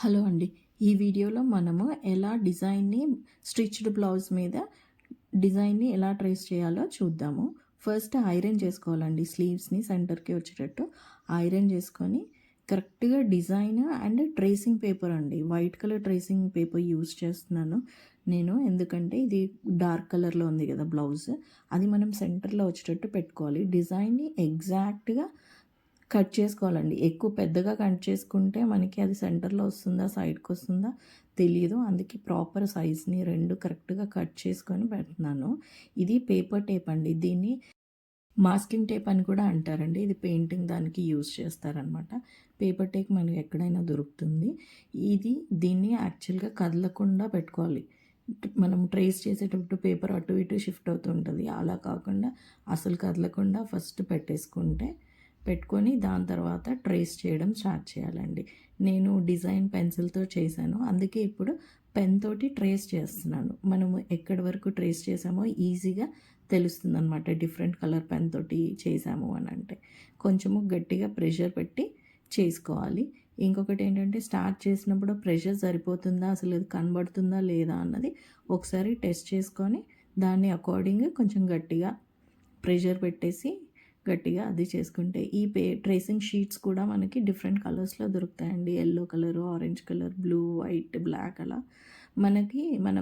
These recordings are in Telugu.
హలో అండి. ఈ వీడియోలో మనము ఎలా స్టిచ్డ్ బ్లౌజ్ మీద డిజైన్‌ని ఎలా ట్రేస్ చేయాలో చూద్దాము. ఫస్ట్ ఐరన్ చేసుకోవాలండి. స్లీవ్స్‌ని సెంటర్‌కి వచ్చేటట్టు ఐరన్ చేసుకొని కరెక్ట్‌గా డిజైన్ అండ్ ట్రేసింగ్ పేపర్ అండి. White colour tracing paper use చేస్తున్నాను నేను. ఎందుకంటే ఇది డార్క్ కలర్‌లో ఉంది కదా బ్లౌజ్. అది మనం సెంటర్‌లో వచ్చేటట్టు పెట్టుకోవాలి. డిజైన్‌ని ఎగ్జాక్ట్‌గా కట్ చేసుకోవాలండి. ఎక్కువ పెద్దగా కట్ చేసుకుంటే మనకి అది సెంటర్‌లో వస్తుందా, సైడ్‌కి వస్తుందా తెలీదు. అందుకే ప్రాపర్ సైజ్‌ని 2 కరెక్ట్‌గా కట్ చేసుకొని పెడుతున్నాను. ఇది పేపర్ టేప్ అండి. దీన్ని మాస్కింగ్ టేప్ అని కూడా అంటారండి. ఇది పెయింటింగ్ దానికి యూజ్ చేస్తారనమాట. పేపర్ టేప్ మనకి ఎక్కడైనా దొరుకుతుంది. దీన్ని యాక్చువల్‌గా కదలకుండా పెట్టుకోవాలి. మనం ట్రేస్ చేసేటప్పుడు పేపర్ అటు ఇటు షిఫ్ట్ అవుతూ ఉంటుంది. అలా కాకుండా అసలు కదలకుండా ఫస్ట్ పెట్టుకొని దాని తర్వాత ట్రేస్ చేయడం స్టార్ట్ చేయాలండి. నేను డిజైన్ పెన్సిల్‌తో చేశాను. అందుకే ఇప్పుడు పెన్ తోటి ట్రేస్ చేస్తున్నాను. మనము ఎక్కడి వరకు ట్రేస్ చేసామో ఈజీగా తెలుస్తుందనమాట. డిఫరెంట్ కలర్ పెన్ తోటి చేసాము అని అంటే. కొంచెము గట్టిగా ప్రెషర్ పెట్టి చేసుకోవాలి. ఇంకొకటి ఏంటంటే స్టార్ట్ చేసినప్పుడు ప్రెషర్ సరిపోతుందా, అసలు అది కనబడుతుందా లేదా అన్నది ఒకసారి టెస్ట్ చేసుకొని దాన్ని అకార్డింగ్ కొంచెం గట్టిగా ప్రెషర్ పెట్టేసి గట్టిగా అది చేసుకుంటే ట్రేసింగ్ షీట్స్ కూడా మనకి డిఫరెంట్ కలర్స్లో దొరుకుతాయండి. Yellow colour, orange colour, blue, white, black అలా మనకి మన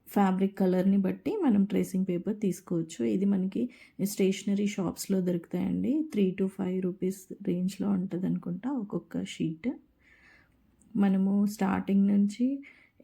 ఫ్యాబ్రిక్ కలర్ని బట్టి మనం ట్రేసింగ్ పేపర్ తీసుకోవచ్చు. ఇది మనకి స్టేషనరీ షాప్స్లో దొరుకుతాయండి. 3-5 రూపీస్ రేంజ్లో ఉంటుంది అనుకుంటా ఒక్కొక్క షీట్. మనము స్టార్టింగ్ నుంచి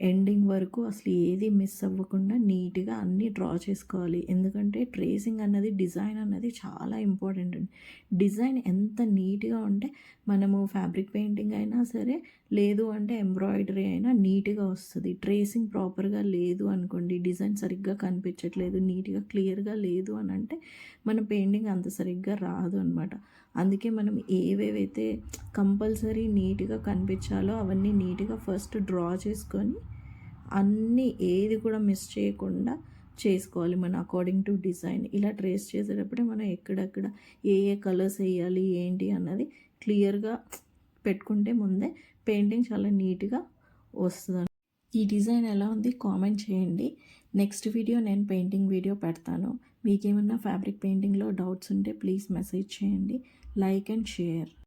ఎండింగ్ వరకు అసలు ఏది మిస్ అవ్వకుండా నీట్గా అన్నీ డ్రా చేసుకోవాలి. ఎందుకంటే ట్రేసింగ్ అన్నది, డిజైన్ అన్నది చాలా ఇంపార్టెంట్ అండి. డిజైన్ ఎంత నీట్గా ఉంటే మనము ఫ్యాబ్రిక్ పెయింటింగ్ అయినా సరే, లేదు అంటే ఎంబ్రాయిడరీ అయినా నీట్గా వస్తుంది. ట్రేసింగ్ ప్రాపర్గా లేదు అనుకోండి, డిజైన్ సరిగ్గా కనిపించట్లేదు, నీట్గా క్లియర్గా లేదు అని అంటే మన పెయింటింగ్ అంత సరిగ్గా రాదు అనమాట. అందుకే మనం ఏవేవైతే కంపల్సరీ నీట్గా కనిపించాలో అవన్నీ నీట్గా ఫస్ట్ డ్రా చేసుకొని అన్నీ ఏది కూడా మిస్ చేయకుండా చేసుకోవాలి మన అకార్డింగ్ టు డిజైన్. ఇలా ట్రేస్ చేసేటప్పుడే మనం ఎక్కడెక్కడ ఏ ఏ కలర్స్ వేయాలి ఏంటి అన్నది క్లియర్గా పెట్టుకుంటే ముందే పెయింటింగ్ చాలా నీట్గా వస్తుంది. ఈ డిజైన్ ఎలా ఉంది కామెంట్ చేయండి. నెక్స్ట్ వీడియో నేను పెయింటింగ్ వీడియో పెడతాను. మీకేమన్నా ఫ్యాబ్రిక్ పెయింటింగ్లో డౌట్స్ ఉంటే ప్లీజ్ మెసేజ్ చేయండి. Like and share.